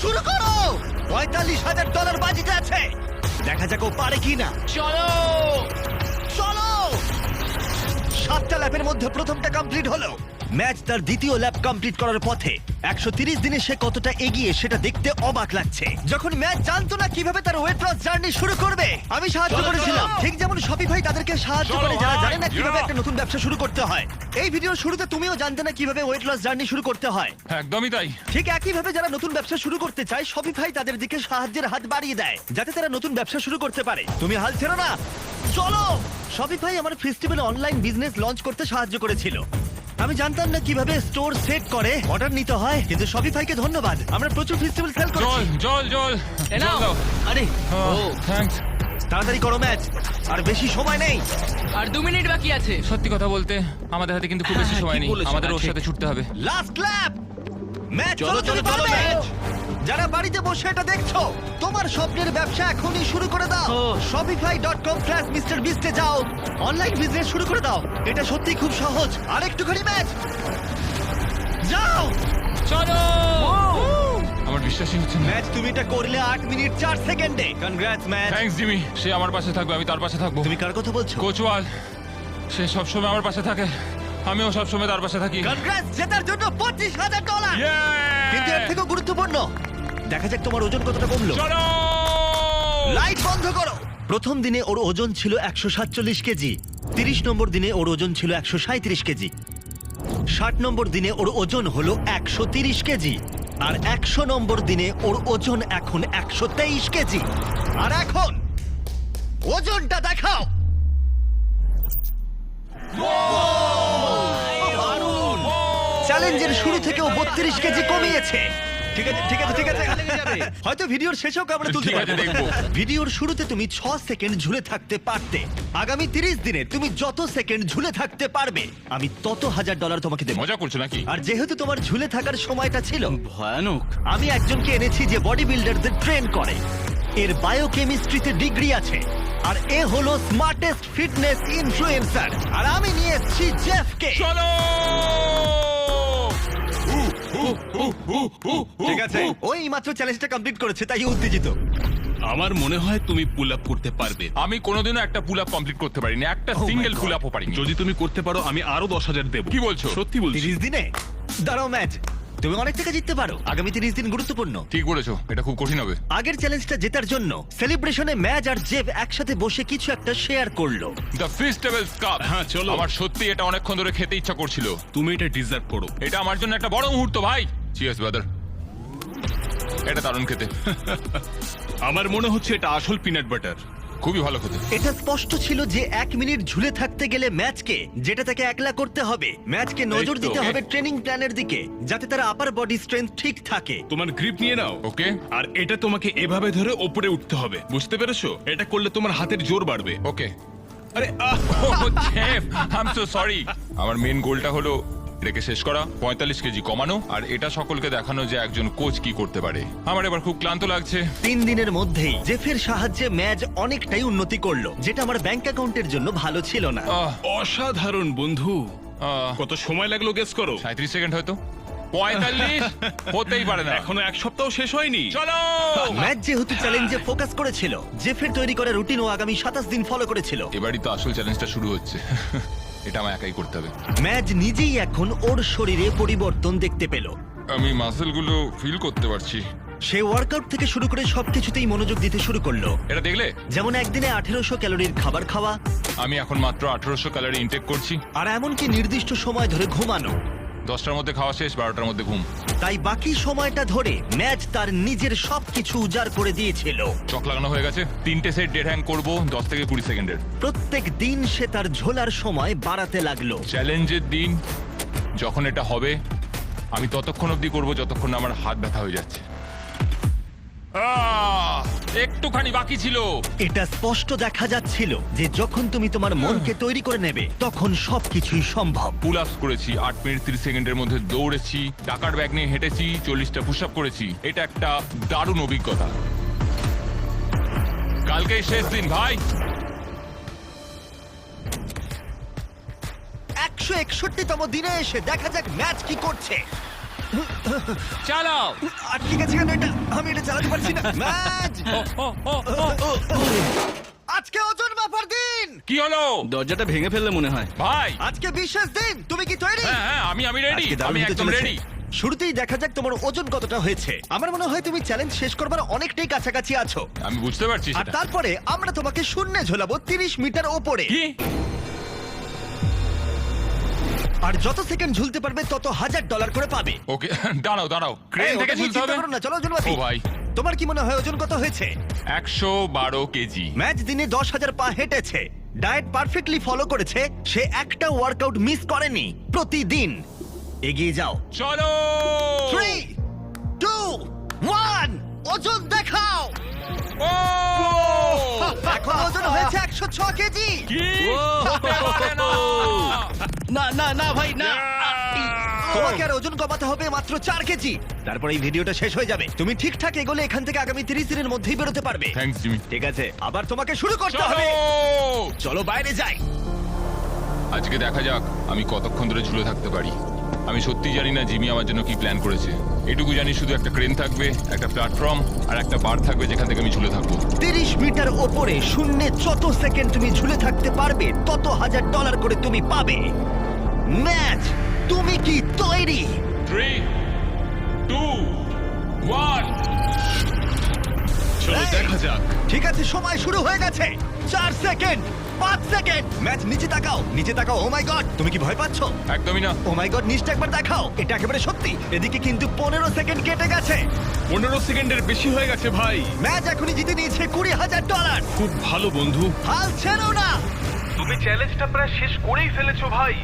শুরু করো। $45,000 বাজিতে আছে, দেখা যাক ও পারে কিনা। চলো চলো। 7টা ল্যাপের মধ্যে প্রথমটা কমপ্লিট হলো। ম্যাচ তার দ্বিতীয় ল্যাপ কমপ্লিট করার পথে। 130 দিনে সে কতটা এগিয়ে সেটা দেখতে অবাক লাগছে। যখন ম্যাচ জানতো না কিভাবে তার ওয়েট লস জার্নি শুরু করবে, আমি সাহায্য করেছিলাম। ঠিক যেমন শপিফাই তাদেরকে সাহায্য চলো করে যারা ভাই, জানে না কিভাবে yeah! একটা নতুন ব্যবসা শুরু করতে হয়। এই ভিডিওর শুরুতে তুমিও জানতে না কিভাবে ওয়েট লস জার্নি শুরু করতে হয়। একদমই তাই। ঠিক একইভাবে যারা নতুন ব্যবসা শুরু করতে চায়, শপিফাই তাদের দিকে সাহায্যের হাত বাড়িয়ে দেয় যাতে তারা নতুন ব্যবসা শুরু করতে পারে। তুমি হাল ছেড়ো না, চলো। শপিফাই আমার ফেস্টিভ্যালে অনলাইন বিজনেস লঞ্চ করতে সাহায্য করেছিল। আমি জানতাম না কিভাবে স্টোর সেট করে অর্ডার নিতে হয়, কিন্তু শপিফাইকে ধন্যবাদ, আমরা প্রচুর ফেস্টিভ্যাল সেল জল করেছি। জল জল এ নাও। জল দাও। আরে ও থ্যাঙ্কস। তাড়াতাড়ি করো ম্যাচ, আর বেশি সময় নেই। আর 2 মিনিট বাকি আছে। সত্যি কথা বলতে আমাদের হাতে কিন্তু খুব বেশি হ্যাঁ, সময় ঠিক নেই, বলেছো, আমাদের ওর ঠিক। সাথে ছুটতে হবে। লাস্ট ল্যাপ। ম্যাচ, চলো, চলো চলো, চলো চলো, ম্যাচ। ম্যাচ। যারা বাড়িতে বসে এটা দেখছো, তোমার স্বপ্নের ব্যবসা এখনই শুরু করে দাও। ও। shopify.com/MrBeast এ যাও, অনলাইন বিজনেস শুরু করে দাও। এটা সত্যি খুব সহজ। আর একটুখানি ম্যাচ, যাও। চলো! আমার বিশ্বাসই হচ্ছে না। ম্যাচ, তুমি এটা করলে 8 মিনিট 4 সেকেন্ডে। Congrats match. থ্যাঙ্কস জিমি, সে আমার পাশে থাকবে, আমি তার পাশে থাকবো। তুমি কার কথা বলছো? কোচওয়াল, সে সবসময় আমার পাশে থাকে, আমিও সবসময় তার পাশে থাকি। কনগ্রাটস, জেতার জন্য $25,000। Yeah! কিন্তু এর থেকেও গুরুত্বপূর্ণ, দেখা যাক তোমার ওজন কতটা কমলো। চলো! লাইট বন্ধ করো। প্রথম দিনে ওর ওজন ছিল 147 কেজি। 30 নম্বর দিনে ওর ওজন ছিল 137 কেজি। 60 নম্বর দিনে ওর ওজন হলো 130 কেজি। আর 100 নম্বর দিনে ওর ওজন এখন 123 কেজি। আর এখন ওজনটা দেখাও। চ্যালেঞ্জের শুরু থেকেও 32 কেজি কমিয়েছে। ঠিক আছে ঠিক আছে ঠিক আছে, হয়তো ভিডিওর শেষেও আমরা তুলতে ঠিক আছে, পারবো। দেখবো। ভিডিওর শুরুতে তুমি 6 সেকেন্ড ঝুলে থাকতে পারতে। আগামী 30 দিনে তুমি যত সেকেন্ড ঝুলে থাকতে পারবে, আমি তত $1,000 তোমাকে দেবো। মজা করছো নাকি? আর যেহেতু তোমার ঝুলে থাকার সময়টা ছিল, ভয়ানক। আমি একজনকে এনেছি যে বডি বিল্ডারদের ট্রেন করে। এর বায়োকেমিস্ট্রিতে ডিগ্রি আছে, আর এ হলো স্মার্টেস্ট ফিটনেস ইনফ্লুয়েন্সার। আর আমি নিয়ে এসেছি জেফকে। চলো! ঠিক আছে, ওই মাত্র চ্যালেঞ্জটা কমপ্লিট করেছে, তাই ও উত্তেজিত। আমার মনে হয় তুমি পুল আপ করতে পারবে। আমি কোনোদিনও একটা পুল আপ কমপ্লিট করতে পারিনি, একটা Oh my সিঙ্গেল God. পুল আপও পারিনি। যদি তুমি করতে পারো আমি আরো 10,000 দেবো। কি বলছো? সত্যি বলছি। 30 দিনে দাঁড়াও ম্যাচ, তুমি অনেক টাকা জিততে পারো। আগামী 30 দিন গুরুত্বপূর্ণ। ঠিক বলেছো, এটা খুব কঠিন হবে। আগের চ্যালেঞ্জটা জেতার জন্য সেলিব্রেশনে ম্যাচ আর জেব একসাথে বসে কিছু একটা শেয়ার করলো। The festivals cup. হ্যাঁ, চলো। আমার সত্যি এটা অনেকক্ষণ ধরে খেতে ইচ্ছা করছিল। তুমি এটা ডিজার্ভ করো। এটা আমার জন্য একটা বড় মুহূর্ত ভাই। Cheers brother. এটা দারুণ খেতে, আমার মনে হচ্ছে এটা আসল পিনাট বাটার। খুবই ভালো খেতে। এটা স্পষ্ট ছিল যে 1 মিনিট ঝুলে থাকতে গেলে ম্যাচকে, যেটা তাকে একলা করতে হবে, ম্যাচকে নজর এই তো, দিতে okay. হবে ট্রেনিং প্ল্যানের দিকে, যাতে তার আপার বডি স্ট্রেংথ ঠিক থাকে। তোমার গ্রিপ নিয়ে নাও। ওকে আর এটা তোমাকে এভাবে ধরে ওপরে উঠতে হবে, বুঝতে পেরেছো? এটা করলে তোমার হাতের জোর বাড়বে। ওকে। আরে আই এম সো সরি। আমার মেন গোলটা হলো এটাকে শেষ করা, 45 কেজি কমানো, আর এটা সকলকে দেখানো যে একজন কোচ কি করতে পারে। আমার এবার খুব ক্লান্ত লাগছে। 3 দিনের মধ্যেই জেফের সাহায্যে ম্যাচ অনেকটাই উন্নতি করলো, যেটা আমার ব্যাংক অ্যাকাউন্টের জন্য ভালো ছিল না। আহ, অসাধারণ বন্ধু। আহ, কত সময় লাগলো গেস করো? 37 সেকেন্ড হয়তো। 45 হতেই পারে না। এখনো এক সপ্তাহ শেষ হয়নি। চলো। ম্যাচ যেহেতু চ্যালেঞ্জে ফোকাস করেছিল, জেফের তৈরি করা রুটিন ও আগামী 27 দিন ফলো করেছিল। এবারই তো আসল চ্যালেঞ্জটা শুরু হচ্ছে। এটা আমার একাই করতে হবে। ম্যাচ নিজেই এখন ওর শরীরে পরিবর্তন দেখতে পেল। আমি মাসেলগুলো ফিল করতে পারছি। সে ওয়ার্কআউট থেকে শুরু করে সবকিছুতেই মনোযোগ দিতে শুরু করলো। এটা দেখলে? যেমন একদিনে 1800 ক্যালোরির খাবার খাওয়া, আমি এখন মাত্র 1800 ক্যালোরি ইনটেক করছি। আর এমনকি নির্দিষ্ট সময় ধরে ঘুমানো। 10টার মধ্যে খাওয়া শেষ, 12টার মধ্যে ঘুম। তাই বাকি সময়টা ধরে ম্যাচ তার নিজের সবকিছু উজাড় করে দিয়েছিল। চক লাগানো হয়ে গেছে। 3টে সেট ডেড হ্যাং করবো 10 থেকে 20 সেকেন্ডের। প্রত্যেক দিন সে তার ঝোলার সময় বাড়াতে লাগলো। চ্যালেঞ্জের দিন যখন এটা হবে, আমি ততক্ষণ অবধি করবো যতক্ষণ না আমার হাত ব্যথা হয়ে যাচ্ছে। একটুখানি বাকি ছিল। এটা স্পষ্ট দেখা যাচ্ছিল যে যখন তুমি তোমার মনকে তৈরি করে নেবে, তখন সবকিছুই সম্ভব। পুল আপস করেছি 8 মিনিট 30 সেকেন্ডের মধ্যে, দৌড়েছি, টাকার ব্যাগ নিয়ে হেঁটেছি, 40টা পুশ আপ করেছি। এটা একটা দারুণ অভিজ্ঞতা। কালকেই শেষ দিন ভাই। 161তম দিনে এসে দেখা যাক ম্যাচ কি করছে। চালাও। আটকে গেছে কেন এটা? আমি এটা চালাতে পারছি না। ম্যাচ আজকে ওজন মাপার দিন। কি হলো দরজাটা ভেঙে ফেললে মনে হয়। ভাই? আজকে বিশেষ দিন। তুমি কি তৈরি? হ্যাঁ হ্যাঁ, আমি রেডি। আজকে দারুণ আমি হতে একদম চলেছে। রেডি। শুরুতেই দেখা যাক তোমার ওজন কতটা হয়েছে। আমার মনে হয় তুমি চ্যালেঞ্জ শেষ করবার অনেকটাই কাছাকাছি আছো। আমি বুঝতে পারছি আর সেটা। তারপরে আমরা তোমাকে শূন্যে ঝোলাবো 30 মিটার ওপরে। কি? আর যত সেকেন্ড ঝুলতে পারবে তত $1000 করে পাবে। ওকে, দাঁড়াও দাঁড়াও, ক্রেন এই, থেকে ওটা নিয়ে ঝুলতে চিন্তা হবে। করো না, চলো ঝুলবাতি। ও ভাই, তোমার কি মনে হয় ওজন কত হয়েছে? 112 কেজি। ম্যাচ দিনে 10,000 পা হেঁটেছে, ডায়েট পারফেক্টলি ফলো করেছে, সে একটা ওয়ার্কআউট মিস করেনি প্রতিদিন। এগিয়ে যাও। চলো। 3 2 1 ওজন দেখাও। ও! এখন ওজন হয়েছে 106 কেজি। কি? হতে পারে না। না না না ভাই না। তোমাকে আর ওজন কমাতে হবে মাত্র 4 কেজি। তারপর এই ভিডিওটা শেষ হয়ে যাবে। তুমি ঠিকঠাক এগোলে এখান থেকে আগামী 30 দিনের মধ্যেই বেরোতে পারবে। Thanks Jimmy. ঠিক আছে, আবার তোমাকে শুরু করতে চলো। হবে। চলো বাইরে যাই। আজকে দেখা যাক আমি কতক্ষণ ধরে ঝুলে থাকতে পারি। আমি সত্যি জানি না জিমি আমার জন্য কি প্ল্যান করেছে। এটুকু জানি শুধু একটা ক্রেন থাকবে, একটা প্ল্যাটফর্ম আর একটা বার থাকবে যেখান থেকে আমি ঝুলে থাকবো। 30 মিটার ওপরে শূন্যে যত সেকেন্ড তুমি ঝুলে থাকতে পারবে তত $1000 করে তুমি পাবে। ম্যাচ, তুমি কি তৈরি? 3 2 1 চলো এই। দেখা যাক। ঠিক আছে, সময় শুরু হয়ে গেছে। 4 সেকেন্ড, 5 সেকেন্ড। ম্যাচ, নিচে তাকাও, নিচে তাকাও। ও মাই গড, তুমি কি ভয় পাচ্ছো? একদমই না। ও মাই গড, নিচটা একবার দেখাও। এটা একেবারে সত্যি। এদিকে কিন্তু 15 সেকেন্ড কেটে গেছে। 15 সেকেন্ডের বেশি হয়ে গেছে ভাই। ম্যাচ এখনই জিতে নিয়েছে $20,000। খুব ভালো বন্ধু। হাল ছেড়ো না। তুমি চ্যালেঞ্জটা প্রায় শেষ করেই ফেলেছো ভাই।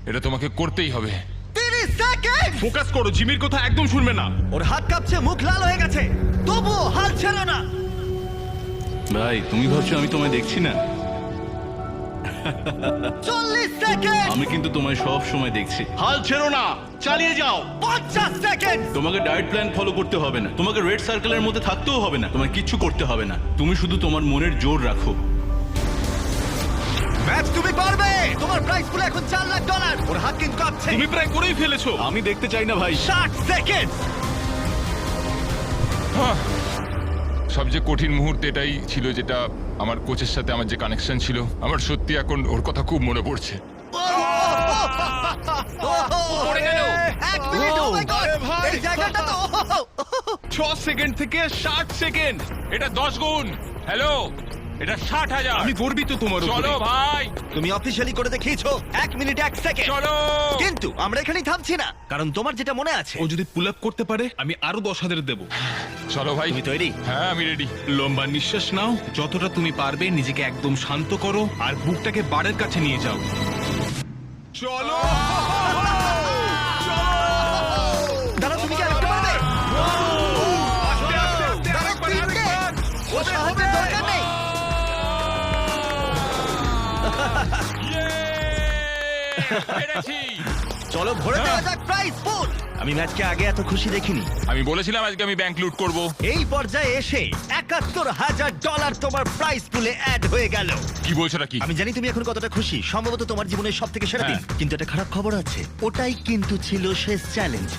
এটা তোমাকে করতেই হবে। 30 সেকেন্ড। ফোকাস করো, জিমির কথা একদম শুনবে না। ওর হাত কাঁপছে, মুখ লাল হয়ে গেছে, তবুও হাল ছেড়ো না। ভাই তুমি ভাবছো আমি তোমায় দেখছি না? 40 সেকেন্ড। আমি কিন্তু তোমায় সব সময় দেখছি। হাল ছেড়ো না, চালিয়ে যাও। 50 সেকেন্ড। তোমাকে ডায়েট প্ল্যান ফলো করতে হবে না, তোমাকে রেড সার্কেলের মধ্যে থাকতেও হবে না, তোমায় কিচ্ছু করতে হবে না। তুমি শুধু তোমার মনের জোর রাখো। ম্যাচ, তুমি পারবে। তোমার প্রাইস পুলে এখন $4 লাখ। ওর হাত কিন্তু কাঁপছে। তুমি প্রায় করেই ফেলেছো। আমি দেখতে চাই না ভাই। 60 সেকেন্ড। সবচেয়ে কঠিন মুহূর্ত এটাই ছিল, যেটা আমার কোচের সাথে আমার যে কানেকশন ছিল। আমার সত্যি এখন ওর কথা খুব মনে পড়ছে। পড়ে গেল। 1 মিনিট। ও মাই গড, আরে ভাই। এই জায়গাটা তো 6 সেকেন্ড থেকে 60 সেকেন্ড। এটা 10 গুণ। হ্যালো, এটা 60,000। আমি গর্বিত তোমার উপরে। চলো ভাই, তুমি অফিশিয়ালি করে দেখিয়েছো। 1 মিনিট 1 সেকেন্ড। চলো। কিন্তু আমরা এখানেই থামছি না, কারণ তোমার যেটা মনে আছে। ও যদি পুল আপ করতে পারে আমি আরো 10,000 দেব। চলো ভাই। তুমি তৈরি? হ্যাঁ, আমি রেডি। লম্বা নিঃশ্বাস নাও, যতটা তুমি পারবে নিজেকে একদম শান্ত করো আর বুকটাকে বারের কাছে নিয়ে যাও। চলো। দাঁড়াও, তুমি কি আরেকটা পারবে? দাঁড়াও, তিনটে। ও সাহায্যের দরকার নেই। পেরেছি। চলো ভরে দেওয়া যাক প্রাইস পুল। আমি ম্যাচকে আগে এত খুশি দেখিনি। আমি বলেছিলাম আজকে আমি ব্যাংক লুট করব। এই পর্যায়ে এসে $71,000 তোমার প্রাইস পুলে অ্যাড হয়ে গেল। কি বলছো নাকি? আমি জানি তুমি এখন কতটা খুশি, সম্ভবত তোমার জীবনের সব থেকে সেরা দিন। কিন্তু একটা খারাপ খবর আছে, ওটাই কিন্তু ছিল শেষ চ্যালেঞ্জ।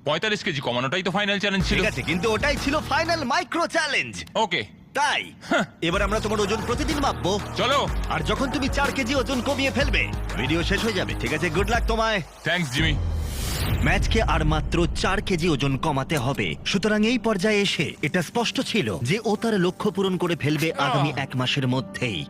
45 কেজি কমানোটাই তো ফাইনাল চ্যালেঞ্জ ছিল। ঠিক আছে, কিন্তু ওটাই ছিল ফাইনাল মাইক্রো চ্যালেঞ্জ। ওকে, তাই এবার আমরা তোমার ওজন প্রতিদিন মাপবো। চলো। আর যখন তুমি 4 কেজি ওজন কমিয়ে ফেলবে, ভিডিও শেষ হয়ে যাবে। ঠিক আছে, গুড লাক তোমায়। Thanks Jimmy. ম্যাচকে আর মাত্র 4 কেজি ওজন কমাতে হবে। সুতরাং এই পর্যায়ে এসে এটা স্পষ্ট ছিল যে ও তার লক্ষ্য পূরণ করে ফেলবে আগামী 1 মাসের মধ্যেই।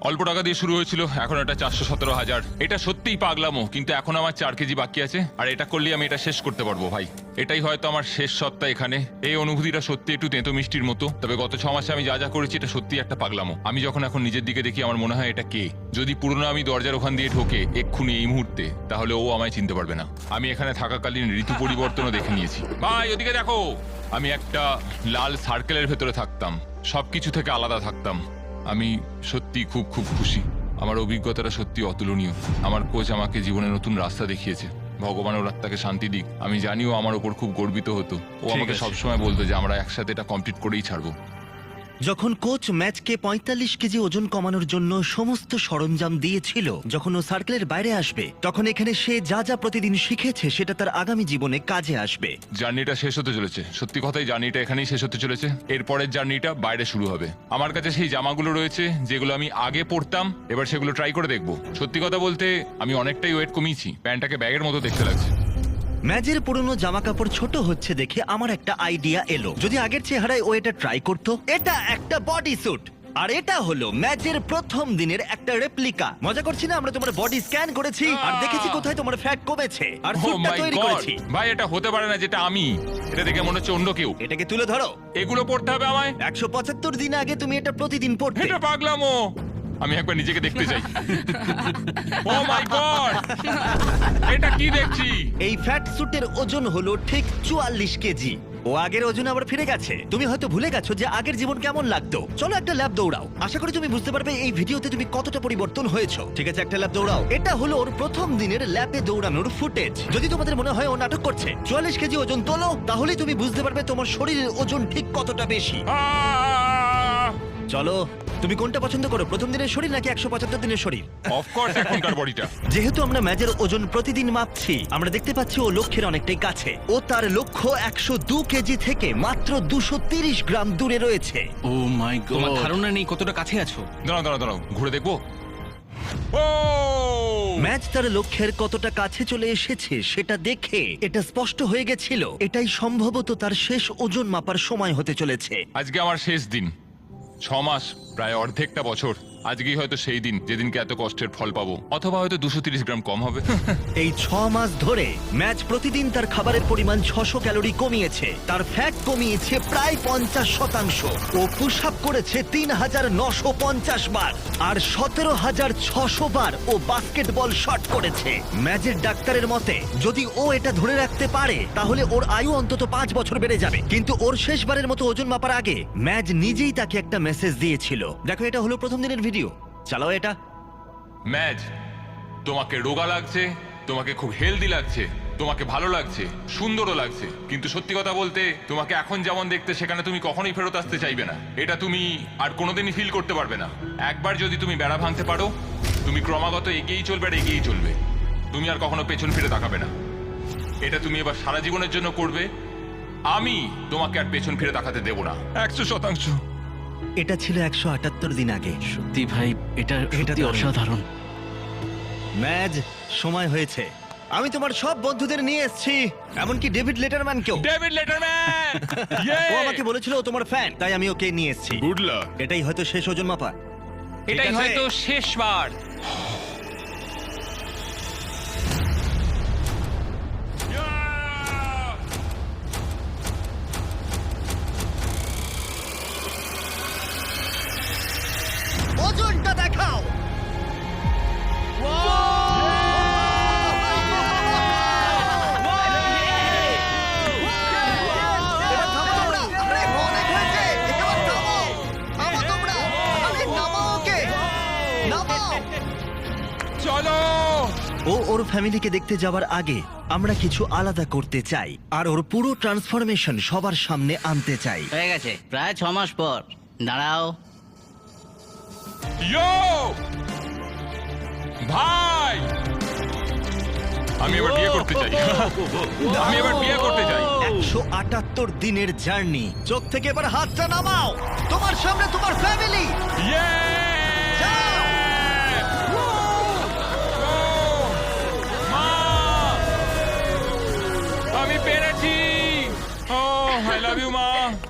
অল্প টাকা দিয়ে শুরু হয়েছিল, এখন এটা 417,000। এটা সত্যিই পাগলামো, কিন্তু এখন আমার 4 কেজি বাকি আছে, আর এটা করলে আমি এটা শেষ করতে পারবো ভাই। এটাই হয়তো আমার শেষ সপ্তাহ এখানে। এই অনুভূতিটা সত্যি একটু তেতো মিষ্টির মতো। তবে গত 6 মাসে আমি যা যা করেছি এটা সত্যি একটা পাগলামো। আমি যখন এখন নিজের দিকে দেখি আমার মনে হয় এটা কে। যদি পুরনো আমি দরজার ওখান দিয়ে ঢোকে এক্ষুনি এই মুহূর্তে, তাহলে ও আমায় চিনতে পারবে না। আমি এখানে থাকাকালীন ঋতু পরিবর্তনও দেখে নিয়েছি। ভাই ওদিকে দেখো, আমি একটা লাল সার্কেলের ভেতরে থাকতাম, সবকিছু থেকে আলাদা থাকতাম। আমি সত্যি খুব খুব খুশি। আমার অভিজ্ঞতাটা সত্যি অতুলনীয়। আমার কোচ আমাকে জীবনে নতুন রাস্তা দেখিয়েছে। ভগবান ওর আত্মাকে শান্তি দিক। আমি জানিও আমার ওপর খুব গর্বিত হতো। ও আমাকে সবসময় বলতো যে আমরা একসাথে এটা কমপ্লিট করেই ছাড়বো। যখন কোচ ম্যাচকে 45 কেজি ওজন কমানোর জন্য সমস্ত সরঞ্জাম দিয়েছিল, যখন ও সার্কেলের বাইরে আসবে, তখন এখানে সে যা যা প্রতিদিন শিখেছে সেটা তার আগামী জীবনে কাজে আসবে। জার্নিটা শেষ হতে চলেছে। সত্যি কথাই জার্নিটা এখানেই শেষ হতে চলেছে। এরপরের জার্নিটা বাইরে শুরু হবে। আমার কাছে সেই জামাগুলো রয়েছে যেগুলো আমি আগে পরতাম, এবার সেগুলো ট্রাই করে দেখবো। সত্যি কথা বলতে আমি অনেকটাই ওয়েট কমিয়েছি। প্যান্টটাকে ব্যাগের মতো দেখতে লাগছে। ম্যাচের পুরনো জামা কাপড় ছোট হচ্ছে দেখে আমার একটা আইডিয়া এলো, যদি আগের চেহারায় ও এটা ট্রাই করতো। এটা একটা বডি স্যুট, আর এটা হলো ম্যাচের প্রথম দিনের একটা রেপ্লিকা। মজা করছি না, আমরা তোমার বডি স্ক্যান করেছি আর দেখেছি কোথায় তোমার ফ্যাট কমেছে, আর Oh স্যুটটা my তৈরি God! করেছি। ভাই এটা হতে পারে না যেটা আমি। এটা দেখে মনে হচ্ছে অন্য কেউ। এটাকে তুলে ধরো। এগুলো পড়তে হবে আমায়? 175 দিন আগে তুমি এটা প্রতিদিন পড়তে। এটা পাগলামো। আমি একবার নিজেকে দেখতে চাই। ও মাই গড, এটা কি দেখছি? এই ফ্যাট স্যুটের ওজন হলো ঠিক 44 কেজি। ও আগের ওজন আবার ফিরে গেছে। তুমি হয়তো ভুলে গেছো যে আগের জীবন কেমন লাগতো। চলো একটা ল্যাব দৌড়াও। আশা করি তুমি বুঝতে পারবে এই ভিডিওতে তুমি কতটা পরিবর্তন হয়েছো। ঠিক আছে, একটা ল্যাব দৌড়াও। এটা হলো ওর প্রথম দিনের ল্যাবে দৌড়ানোর ফুটেজ। যদি তোমাদের মনে হয় ও নাটক করছে, 44 কেজি ওজন তোলো, তাহলেই তুমি বুঝতে পারবে তোমার শরীরের ওজন ঠিক কতটা বেশি। আহ! চলো, তুমি কোনটা পছন্দ করো, প্রথম দিনের শরীর নাকি 175 দিনের শরীর? অফকোর্স এখনকার বডিটা। যেহেতু আমরা ম্যাচের ওজন প্রতিদিন মাপছি, আমরা দেখতে পাচ্ছি ও লক্ষ্যের অনেকটাই কাছে। ও তার লক্ষ্য 102 কেজি থেকে মাত্র 230 গ্রাম দূরে রয়েছে। ও মাই তোমার গড। ধারণা নেই কতটা কাছে আছো। দাঁড়াও দাঁড়াও দাঁড়াও, ঘুরে দেখবো। ও ম্যাচ তার লক্ষ্যের কতটা কাছে চলে এসেছে সেটা দেখে এটা স্পষ্ট হয়ে গেছিল এটাই সম্ভবত তার শেষ ওজন মাপার সময় হতে চলেছে। আজকে আমার শেষ দিন। 6 মাস, প্রায় অর্ধেকটা বছর। আজকেই হয়তো সেই দিন যেদিনকে এত কষ্টের ফল পাবো, অথবা হয়তো 230 গ্রাম কম হবে। এই 6 মাস ধরে ম্যাচ প্রতিদিন তার খাবারের পরিমাণ 600 ক্যালোরি কমিয়েছে, তার ফ্যাট কমিয়েছে প্রায় 50%। ও পুশ আপ করেছে 3950 বার, আর 17600 বার ও বাস্কেটবল শট করেছে। ম্যাচের ডাক্তারের মতে যদি ও এটা ধরে রাখতে পারে তাহলে ওর আয়ু অন্তত 5 বছর বেড়ে যাবে। কিন্তু ওর শেষবারের মতো ওজন মাপার আগে ম্যাচ নিজেই তাকে একটা মেসেজ দিয়েছিল। দেখো, এটা হলো প্রথম দিনের ভিডিও। চালাও এটা। ম্যাচ, তোমাকে রোগা লাগছে, তোমাকে খুব হেলদি লাগছে, তোমাকে ভালো লাগছে, সুন্দরও লাগছে, কিন্তু সত্যি কথা বলতে তোমাকে এখন যেমন দেখতে সেখানে তুমি কখনোই ফেরত আসতে চাইবে না। এটা তুমি আর কোনোদিনই ফিল করতে পারবে না। একবার যদি তুমি বেড়া ভাঙতে পারো, তুমি ক্রমাগত এগিয়েই চলবে আর এগিয়েই চলবে। তুমি আর কখনো পেছন ফিরে তাকাবে না। এটা তুমি এবার সারা জীবনের জন্য করবে। আমি তোমাকে আর পেছন ফিরে তাকাতে দেব না। 100%। এটা ছিল 178 দিন আগে। সত্যি ভাই, এটা সত্যি দারুণ। অসাধারণ। ম্যাজ, সময় হয়েছে। আমি তোমার সব বন্ধুদের নিয়ে এসেছি, এমনকি ডেভিড লেটারম্যানকেও। David Letterman! ও আমাকে বলেছিল ও তোমার ফ্যান, তাই আমি ওকে নিয়ে এসেছি। Good luck. এটাই হয়তো শেষ ওজন মাপা। এটাই ঠিক আছে? হয়তো শেষবার। ওজনটা দেখাও। এবার থামো তোমরা। আরে, অনেক হয়েছে। এবার থামো। থামো তোমরা। আরে, নামাও ওকে। নামাও। চলো! ও ওর ফ্যামিলিকে দেখতে যাওয়ার আগে আমরা কিছু আলাদা করতে চাই, আর ওর পুরো ট্রান্সফরমেশন সবার সামনে আনতে চাই। হয়ে গেছে প্রায় 6 মাস পর। দাঁড়াও। ইয়ো! ভাই! আমি এবার বিয়ে করতে চাই। আমি এবার বিয়ে করতে চাই। 178 দিনের জার্নি। চোখ থেকে এবার হাতটা নামাও। তোমার সামনে তোমার ফ্যামিলি। ইয়ে! মা! আমি পেরেছি। ও, আই লাভ ইউ মা।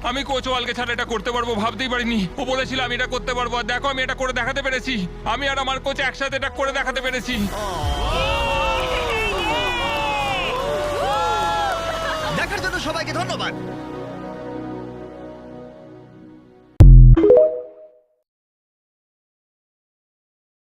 আমি কোচওয়ালকে ছাড়া এটা করতে পারবো ভাবতেই পারিনি। ও বলেছিল আমি এটা করতে পারবো, আর দেখো আমি এটা করে দেখাতে পেরেছি। আমি আর আমার কোচ একসাথে এটা করে দেখাতে পেরেছি। দেখার জন্য সবাইকে ধন্যবাদ।